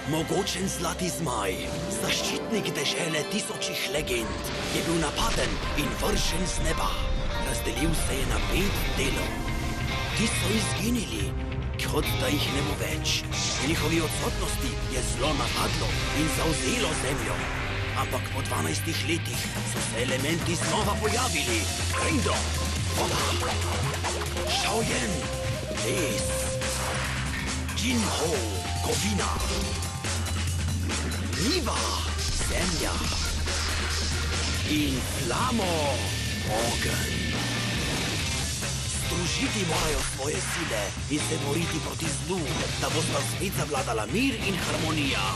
Mogočen zlati zmaj, zaščitnik dežele tisočih legend, je bil napaden in vršen z neba. Razdelil se je na 5 delov. Ti so izginili, kot da jih ne bo več. V njihovi odsotnosti je zlo napadlo in zavzelo zemljo. Ampak po 12 letih so se elementi znova pojavili. Ringdo, voda, Shaoyan, les, Jinho, kovina, Niva, zemlja in Flamo, ogenj. Združiti morajo svoje sile in se boriti proti zlu, da bosta spet zavladala mir in harmonija.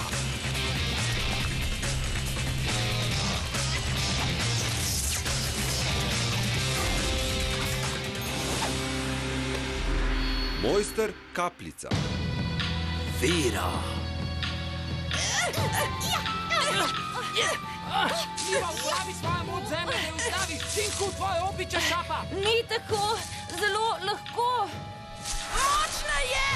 Mojster Kapljica. Vera. Niva, uporabi svojo moč zemlje, da ustaviš cinku v tvoje opiče šapa. Ni tako, zelo lahko. Močna je!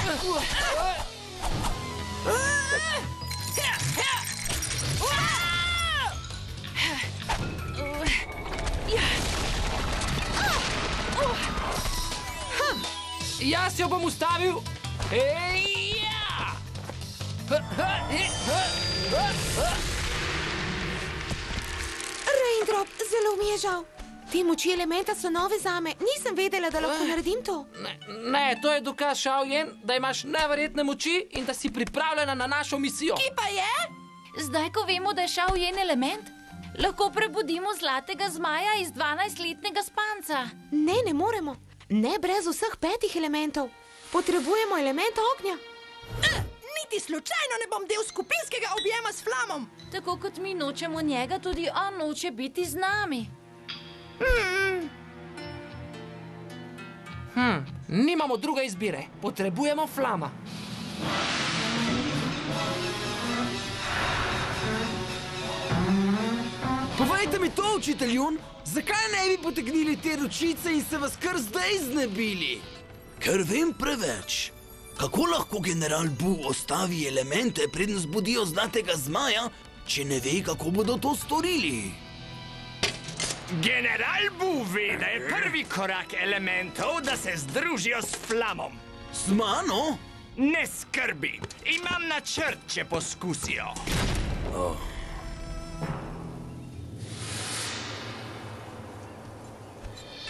Jaz jo bom ustavil. Raindrop, zelo mi je žal. Te moči elementa so nove zame. Nisem vedela, da lahko naredim to. Ne, to je dokaz, Shaoyan, da imaš neverjetne moči in da si pripravljena na našo misijo. Ki pa je? Zdaj, ko vemo, da je Shaoyan element, lahko prebudimo zlatega zmaja iz 12-letnega spanca. Ne moremo. Ne brez vseh 5 elementov. Potrebujemo element ognja. Niti slučajno ne bom del skupinskega objema s Flamom. Tako kot mi nočemo njega, tudi on noče biti z nami. Nimamo druge izbire. Potrebujemo Flama. Povejte mi to, učitelj Jun, zakaj ne bi potegnili te ročice in se vas kar zdaj znebili? Ker vem preveč. Kako lahko general Bu ostavi elemente, preden zbudijo zlatega zmaja, če ne ve, kako bodo to storili? General Bu ve, da je prvi korak elementov, da se združijo s Flamom. Z mano? Ne skrbi, imam načrt, če poskusijo.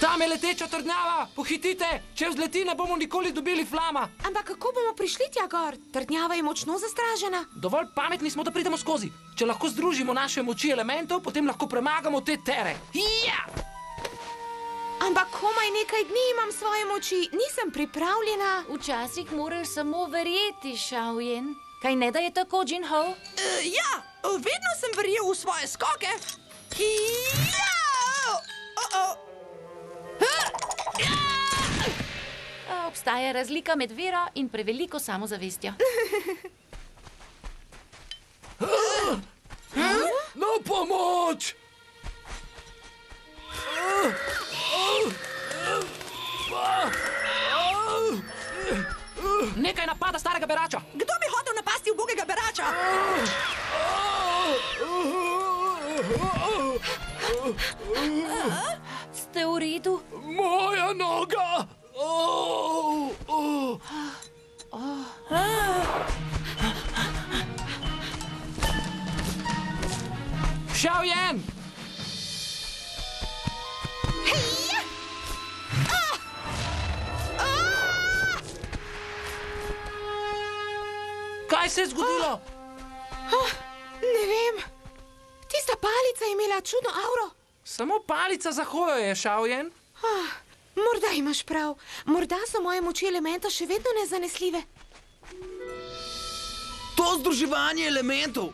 Tam je leteča trdnjava, pohitite, če vzleti, ne bomo nikoli dobili Flama. Ampak kako bomo prišli tja gor? Trdnjava je močno zastražena. Dovolj pametni smo, da pridemo skozi. Če lahko združimo naše moči elementov, potem lahko premagamo te tere. Ja! Ampak komaj nekaj dni imam svoje moči, nisem pripravljena. Včasih moraš samo verjeti, Shaoyan. Kaj ne, da je tako, Jinho? Ja, vedno sem verjel v svoje skoke. Obstaja razlika med vero in preveliko samozavestjo. Na pomoč! Nekaj napada starega berača. Kdo bi hotel napasti ubogega berača? Ste v redu? Moja noga! Shaoyan! Kaj se je zgodilo? Ne vem. Tista palica je imela čudno auro. Samo palica za hojo je, Shaoyan. Morda imaš prav. Morda so moje moči elementa še vedno nezanesljive. To združevanje elementov.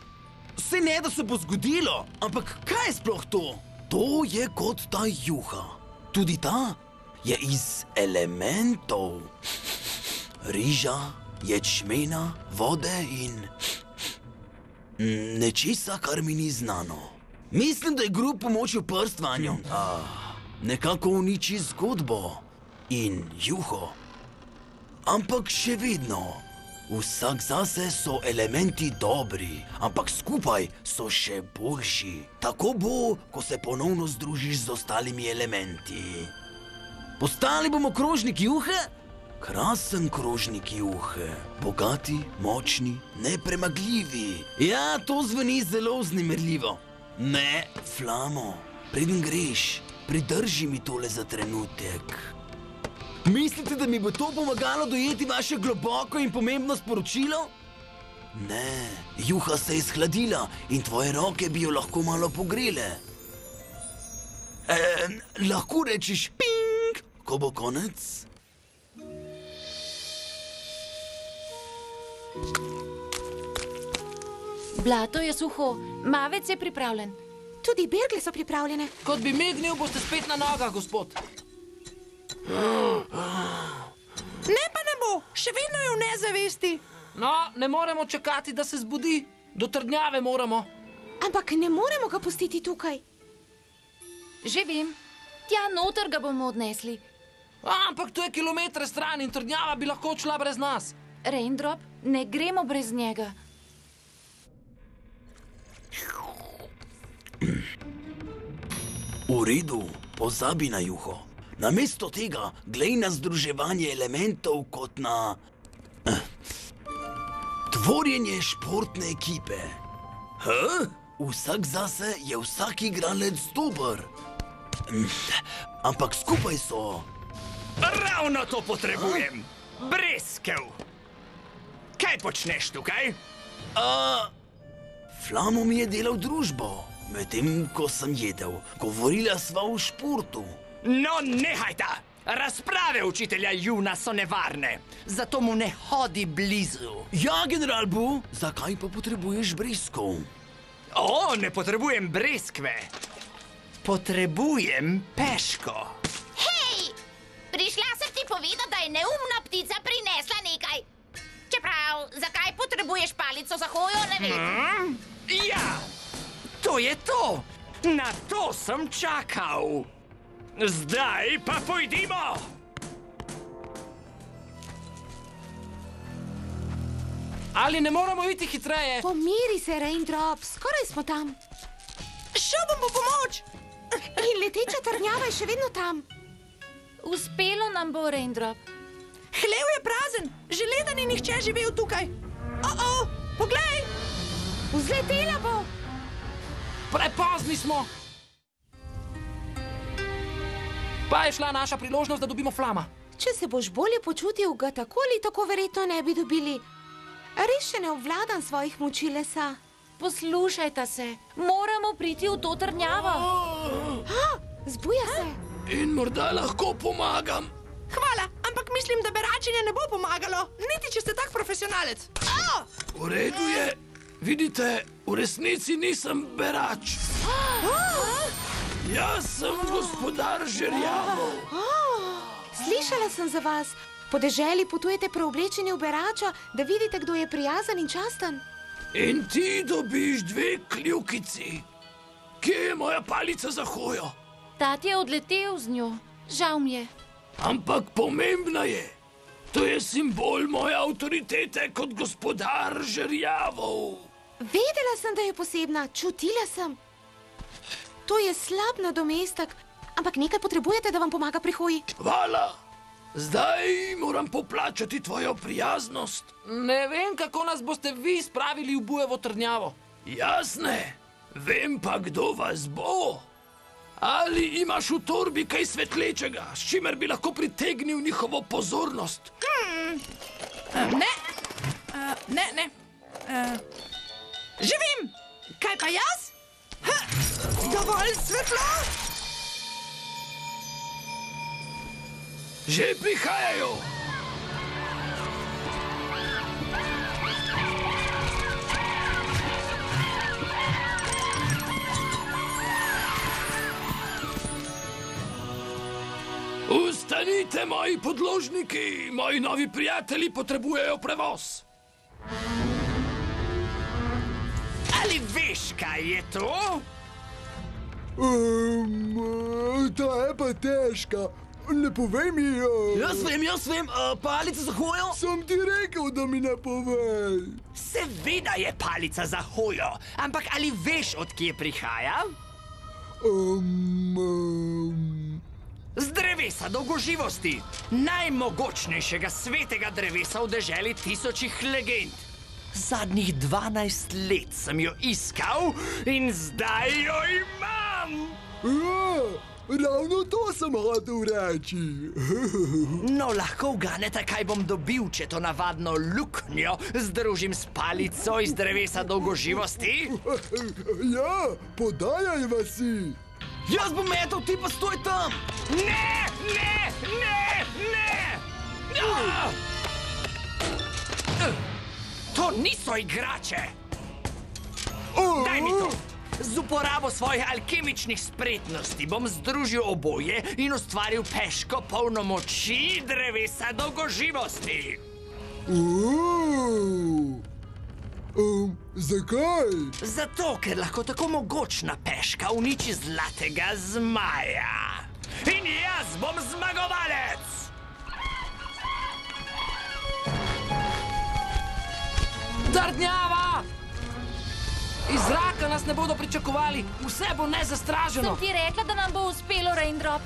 Se ne, da se bo zgodilo. Ampak kaj je sploh to? To je kot ta juha. Tudi ta je iz elementov. Riža, ječmena, vode in nečesa, kar mi ni znano. Mislim, da je grob pomočil prst vanjo. Nekako uniči zgodbo in juho. Ampak še vedno Vsak zase so elementi dobri, ampak skupaj so še boljši. Tako bo, ko se ponovno združiš z ostalimi elementi. Postali bomo krožniki juhe? Krasen krožnik juhe. Bogati, močni, nepremagljivi. Ja, to zveni zelo vznemirljivo. Ne, Flamo, preden greš, pridrži mi tole za trenutek. Mislite, da mi bo to pomagalo dojeti vaše globoko in pomembno sporočilo? Ne, juha se je shladila in tvoje roke bi jo lahko malo pogrele. Lahko rečiš ping, ko bo konec? Blato je suho, mavec je pripravljen. Tudi bergle so pripravljene. Kot bi mignil, boste spet na nogah, gospod. Ne pa ne bo, še vedno je v nezavesti. No, ne moremo čakati, da se zbudi. Do trdnjave moramo. Ampak ne moremo ga pustiti tukaj. Že vem, tja noter ga bomo odnesli. Ampak to je kilometre stran in trdnjava bi lahko odšla brez nas. Raindrop, ne gremo brez njega. V redu, pozabi na juho. Namesto tega, glej na združevanje elementov kot na tvorjenje športne ekipe. Vsak zase je vsak igralec dober. Ampak skupaj so. Ravno to potrebujem. Breskev. Kaj počneš tukaj? Flamo mi je delal družbo, medtem ko sem jedel. Govorila sva o športu. No, nehajta! Razprave učitelja Juna so nevarne, zato mu ne hodi blizu. Ja, general Bu, zakaj pa potrebuješ breskov? O, ne potrebujem breskve. Potrebujem peško. Hej! Prišla sem ti povedati, da je neumna ptica prinesla nekaj. Čeprav, zakaj potrebuješ palico za hojo, ne vem. Ja, to je to. Na to sem čakal. Zdaj pa pojdimo! Ali ne moramo iti hitreje? Pomiri se, Raindrop, skoraj smo tam. Šel bom po pomoč! In leteča trdnjava je še vedno tam. Uspelo nam bo, Raindrop. Hlev je prazen, že leta ni nihče živel tukaj. Poglej! Vzletela bo. Prepozni smo! Pa je šla naša priložnost, da dobimo Flama. Če se boš bolje počutil, ga tako ali tako verjetno ne bi dobili. Res še ne obvladam svojih moči lesa. Poslušajta se, moramo priti v to trdnjavo. Zbuja se. In morda lahko pomagam. Hvala, ampak mislim, da beračenje ne bo pomagalo, niti če ste tak profesionalec. V redu je. Vidite, v resnici nisem berač. Jaz sem gospodar žerjavov. Slišala sem za vas. Po deželi potujete preoblečeni v berača, da vidite, kdo je prijazen in časten. In ti dobiš 2 kljukici. Kje je moja palica za hojo? Tat je odletel z njo. Žal mi je. Ampak pomembna je. To je simbol moje avtoritete kot gospodar žerjavov. Vedela sem, da je posebna, čutila sem. To je slab nadomestek, ampak nekaj potrebujete, da vam pomaga pri hoji. Hvala. Zdaj moram poplačati tvojo prijaznost. Ne vem, kako nas boste vi spravili v bujevo trdnjavo. Jasne, vem pa, kdo vas bo. Ali imaš v torbi kaj svetlečega, s čimer bi lahko pritegnil njihovo pozornost? Ne. Že vem, kaj pa jaz? Dovolj svetlo? Že prihajajo. Ustanite, moji podložniki, moji novi prijatelji potrebujejo prevoz. Ali veš, kaj je to? Ta je pa težka. Ne povej mi, Jaz vem, palica za hojo? sem ti rekel, da mi ne povej. Seveda je palica za hojo, ampak ali veš, od kje prihaja? Z drevesa dolgoživosti, najmogočnejšega svetega drevesa v deželi tisočih legend. Zadnjih 12 let sem jo iskal in zdaj jo imam! Ja, ravno to sem hotel reči. No, lahko uganete, kaj bom dobil, če to navadno luknjo združim s palico iz drevesa dolgoživosti? Ja, podajaj si. Jaz bom metal, ti pa stoj tam! Ne! To niso igrače! Daj mi to! Z uporabo svojih alkemičnih spretnosti bom združil oboje in ustvaril peško polno moči drevesa dolgoživosti. Zakaj? Zato, ker lahko tako mogočna peška uniči zlatega zmaja. In jaz bom zmagovalec! Trdnjava! Iz zraka nas ne bodo pričakovali, vse bo nezastraženo. Sem ti rekla, da nam bo uspelo, Raindrop.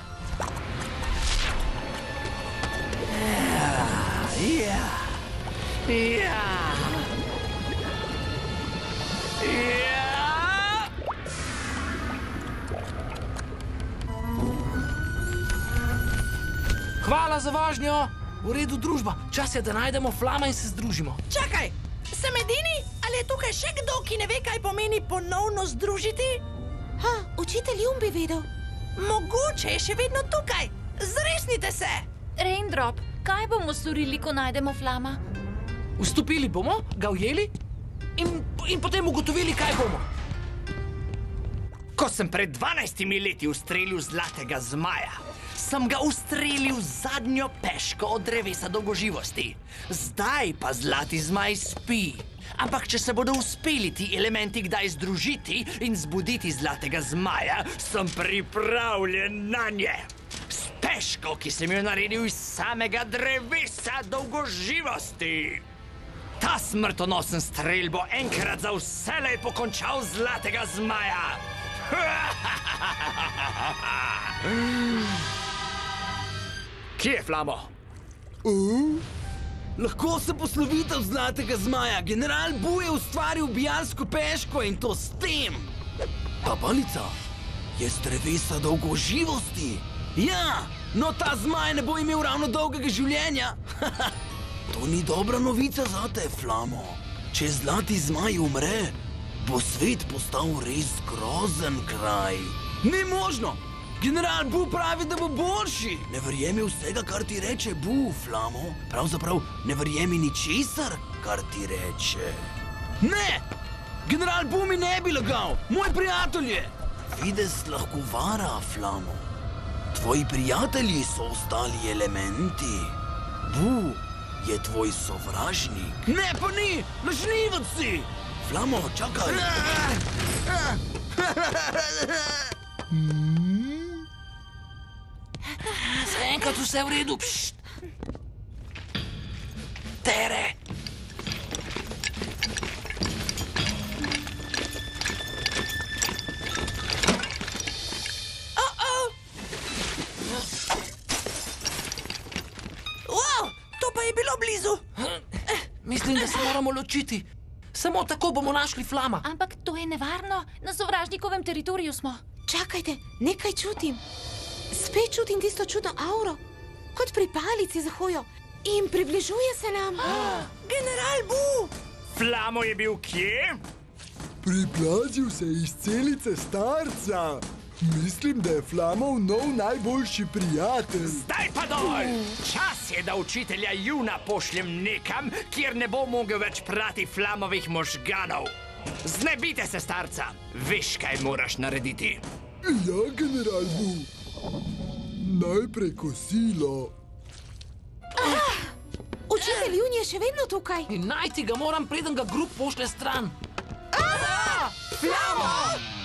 Ja. Hvala za vožnjo. V redu, družba. Čas je, da najdemo Flama in se združimo. Čakaj, sem edini? Ali je tukaj še kdo, ki ne ve, kaj pomeni ponovno združiti? Učitelj Jum bi vedel. Mogoče je še vedno tukaj. Zresnite se! Raindrop, kaj bomo storili, ko najdemo Flama? Vstopili bomo, ga ujeli in potem ugotovili, kaj bomo. Ko sem pred 12 leti ustrelil zlatega zmaja, sem ga ustrelil z zadnjo peško od drevesa dolgoživosti. Zdaj pa zlati zmaj spi. Ampak če se bodo uspeli ti elementi kdaj združiti in zbuditi zlatega zmaja, sem pripravljen na nje. S peško, ki sem jo naredil iz samega drevesa dolgoživosti. Ta smrtonosen strel bo enkrat za vselej pokončal zlatega zmaja. Kje je Flamo? Lahko se poslovite od zlatega zmaja. General Bu je ustvaril ubijalsko peško in to s tem. Ta palica je z drevesa dolgoživosti. Ja, no ta zmaj ne bo imel ravno dolgega življenja. To ni dobra novica zate, Flamo. Če zlati zmaj umre, bo svet postal res grozen kraj. Ni možno! General Bu pravi, da bo boljši. Ne verjemi vsega, kar ti reče Bu, Flamo. Pravzaprav ne verjemi ničesar, kar ti reče. Ne! General Bu mi ne bi lagal. Moj prijatelj je. Fides lahko vara, Flamo. Tvoji prijatelji so ostali elementi. Bu je tvoj sovražnik. Ne, pa ni! Lažnivec si! Flamo, čakaj! Zaenkrat vse v redu. Pšt. Tere! Wow, to pa je bilo blizu. Mislim, da se moramo ločiti. Samo tako bomo našli Flama. Ampak to je nevarno. Na sovražnikovem teritoriju smo. Čakajte, nekaj čutim. Spet čutim tisto čudno auro, kot pri palici za hojo. In približuje se nam. General Bu! Flamo je bil kje? Priplazil se iz celice starca. Mislim, da je Flamov nov najboljši prijatelj. Zdaj pa dol! Čas je, da učitelja Juna pošljem nekam, kjer ne bo mogel več prati Flamovih možganov. Znebite se starca. Veš, kaj moraš narediti. Ja, general Bu. Najprej kosilo. Učitelj Jun je še vedno tukaj. In najti ga moram, preden ga grup pošlje stran. Flamo!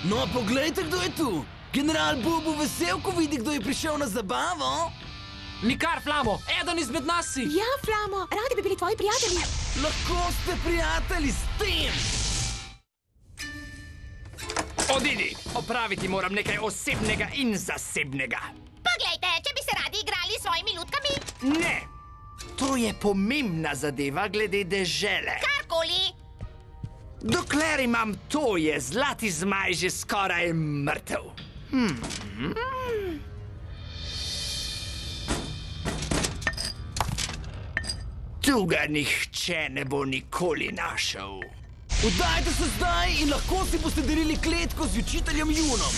No, poglejte, kdo je tu. General Bu bo vesel, ko vidi, kdo je prišel na zabavo. Nikar, Flamo, eden izmed nas si. Ja, Flamo, radi bi bili tvoji prijatelji. Lahko ste prijatelji s tem. Odidi, opraviti moram nekaj osebnega in zasebnega. Poglejte, če bi se radi igrali s svojimi lutkami, Ne, to je pomembna zadeva glede dežele. karkoli. Dokler imam to, je zlati zmaj že skoraj mrtev. Tu ga nihče ne bo nikoli našel. Vdajte se zdaj in lahko si boste delili kletko z učiteljem Junom.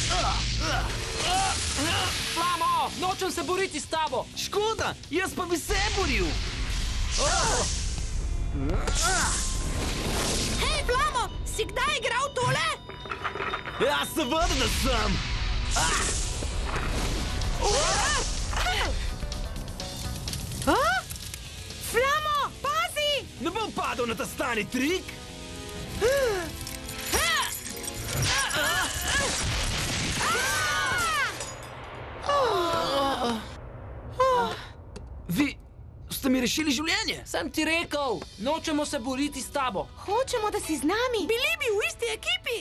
Flamo, nočem se boriti s tabo. Škoda, jaz pa bi se boril. Hej, Flamo, si kdaj igral tole? Ja, seveda, da sem. Flamo, pazi! Ne bom padel na ta stari trik. Vi ste mi rešili življenje. Sem ti rekel, nočemo se boriti s tabo. Hočemo, da si z nami. Bili bi v isti ekipi.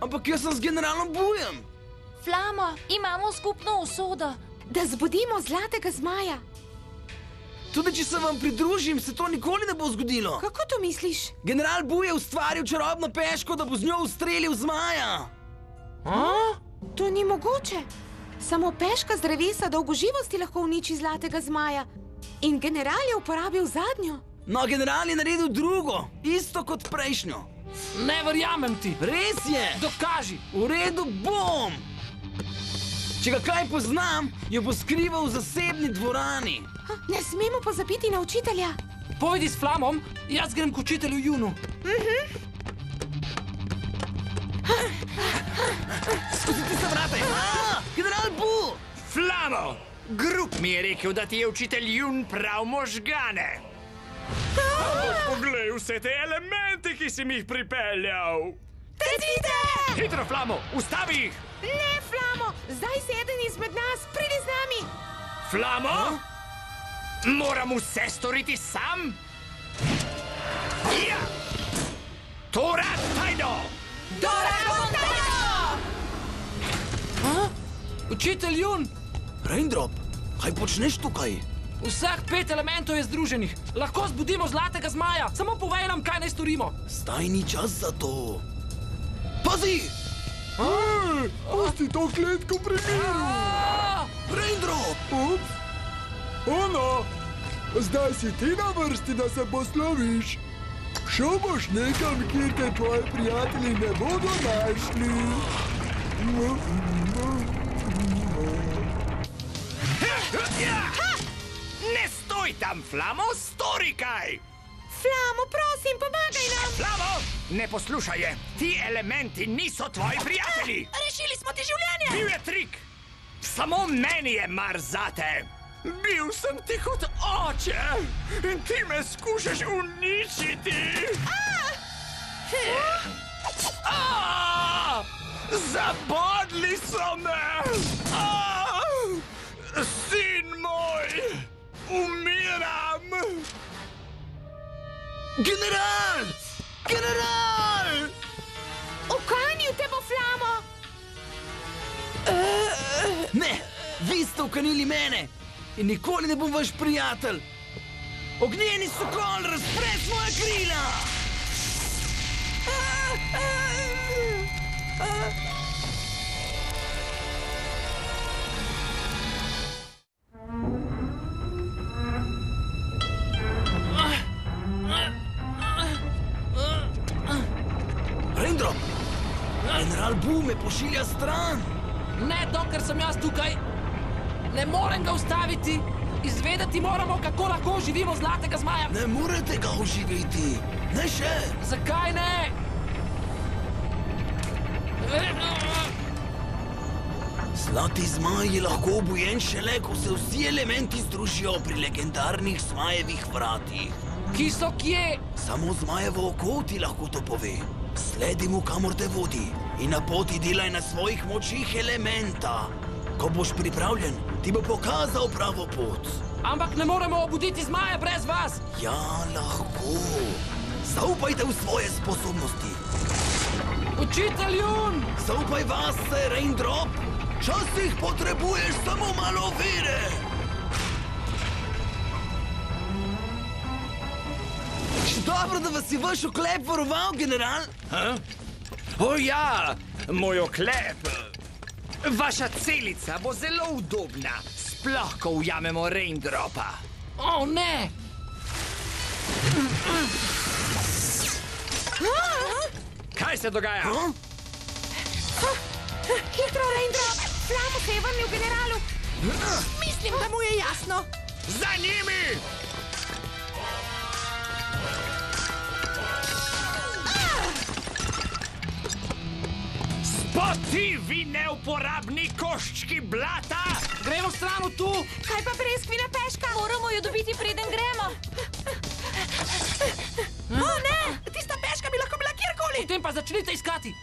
Ampak jaz sem z generalom Bujem. Flamo, imamo skupno usodo. Da zbudimo zlatega zmaja. Tudi če se vam pridružim, se to nikoli ne bo zgodilo. Kako to misliš? General Bu je ustvaril čarobno peško, da bo z njo ustrelil zmaja. To ni mogoče. Samo peška z drevesa dolgoživosti lahko uniči zlatega zmaja. In general je uporabil zadnjo. No, general je naredil drugo, isto kot prejšnjo. Ne verjamem ti. Res je. Dokaži. V redu bom. Če ga kaj poznam, jo bo skrival v zasebni dvorani. Ne smemo pozabiti na učitelja. Pojdi s Flamom, jaz grem k učitelju Junu. Skozi tiste vrate. General Bu! Flamo! Grup mi je rekel, da ti je učitelj Jun prav možgane. Poglej vse te elemente, ki si mi jih pripeljal. Tecite! Hitro, Flamo, ustavi jih! Ne, Flamo, zdaj si eden izmed nas, pridi z nami. Flamo? Moram vse storiti sam? Ja! Tora tajdo! Učitelj Jun, Raindrop, kaj počneš tukaj? vseh 5 elementov je združenih. Lahko zbudimo zlatega zmaja. Samo povej nam, kaj naj storimo. Zdaj ni čas za to. Pazi! Pusti to kletko pri miru. Raindrop! Ups. Ono, zdaj si ti na vrsti, da se posloviš. Šel boš nekam, kjer te tvoji prijatelji ne bodo našli. Ne stoj tam, Flamo, stori kaj! Flamo, prosim, pomagaj nam. Flamo, ne poslušaj je. Ti elementi niso tvoji prijatelji. Rešili smo ti življenje. Bil je trik. Samo meni je mar zate. Bil sem ti kot oče in ti me skušaš uničiti. Zabodli so me. Sin moj, umiram. General! General! Ukanil te bo Flamo. Ne, vi ste ukanili mene in nikoli ne bom vaš prijatelj. Ognjeni sokol, razpre svoja krila! Raindrop, general Bu me pošilja stran. Ne, dokler sem jaz tukaj. Ne morem ga ustaviti. Izvedeti moramo, kako lahko živimo zlatega zmaja. Ne morete ga oživiti. Ne še. Zakaj ne? Zlati zmaj je lahko obujen šele, ko se vsi elementi združijo pri legendarnih zmajevih vratih. Ki so kje? Samo zmajevo oko ti lahko to pove. Sledi mu, kamor te vodi in na poti delaj na svojih močih elementa. Ko boš pripravljen, ti bo pokazal pravo pot. Ampak ne moremo obuditi zmaja brez vas. Ja, lahko. Zaupajte v svoje sposobnosti. Učitelj Jun! Zaupaj vase, Raindrop. Včasih potrebuješ samo malo vere. Dobro, da vas je vaš oklep varoval, general. O ja, moj oklep. Vaša celica bo zelo udobna, sploh ko ujamemo Raindropa. O, ne! Kaj se dogaja? Hitro, Raindrop! Flamo se je vrnil generalu. Mislim, da mu je jasno. Za njimi! Spoti, vi neuporabni koščki blata! Gremo stran od tu! Kaj pa breskvina peška? Moramo jo dobiti, preden gremo. O ne, tista peška bi lahko bila kjerkoli. Potem pa začnite iskati.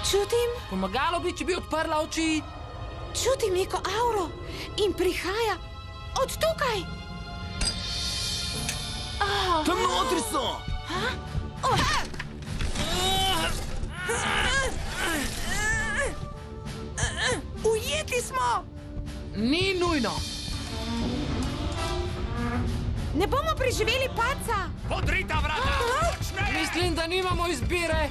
Čutim, Pomagalo bi, če bi odprla oči. čutim neko auro in prihaja od tukaj. Tam notri so. Ujeti smo. Ni nujno. Ne bomo preživeli padca. Podrita vrata! Počneje! Mislim, da nimamo izbire.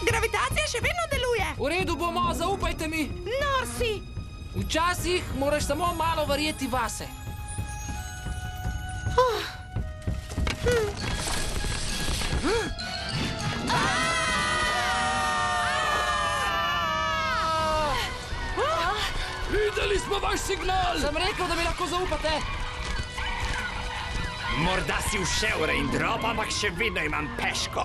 Gravitacija še vedno deluje. V redu bomo, zaupajte mi. Norsi! Včasih moraš samo malo verjeti vase. Videli smo vaš signal! Sem rekel, da mi lahko zaupate. Morda si všel, Raindrop, ampak še vedno imam peško.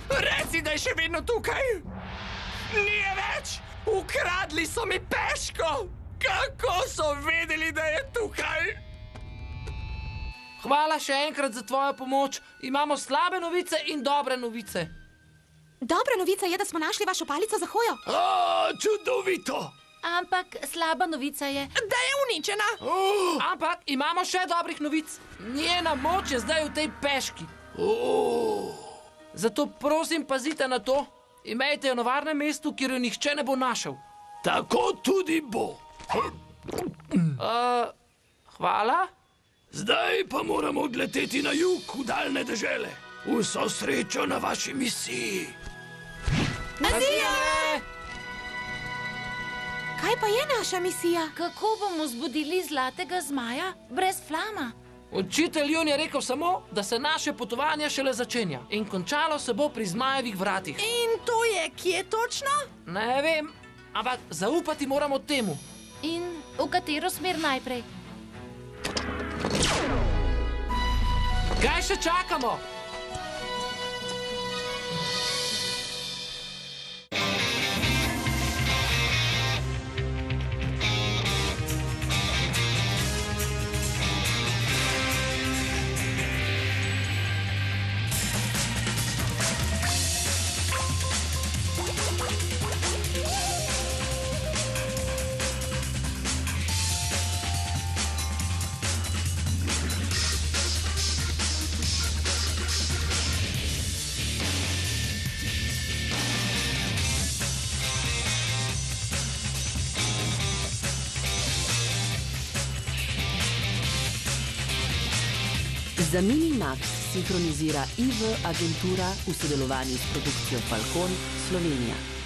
Reci, da je še vedno tukaj. Ni je več. Ukradli so mi peško. Kako so vedeli, da je tukaj? Hvala še enkrat za tvojo pomoč. Imamo slabe novice in dobre novice. Dobra novica je, da smo našli vašo palico za hojo. Čudovito! Ampak slaba novica je. Da je uničena. Ampak imamo še dobrih novic. Njena moč je zdaj v tej peški. Zato prosim, pazite na to. Imejte jo na varnem mestu, kjer jo nihče ne bo našel. Tako tudi bo. Hvala. Zdaj pa moramo odleteti na jug, v daljne dežele. Vso srečo na vaši misiji. Adijo! Kaj pa je naša misija? Kako bomo zbudili zlatega zmaja brez Flama? Učitelj Jun je rekel samo, da se naše potovanje šele začenja in končalo se bo pri zmajevih vratih. In to je kje točno? Ne vem, ampak zaupati moramo temu. In v katero smer najprej? Kaj še čakamo? Za Minimax sinhronizira IV Agentura v sodelovanju s produkcijo Falcon Slovenija.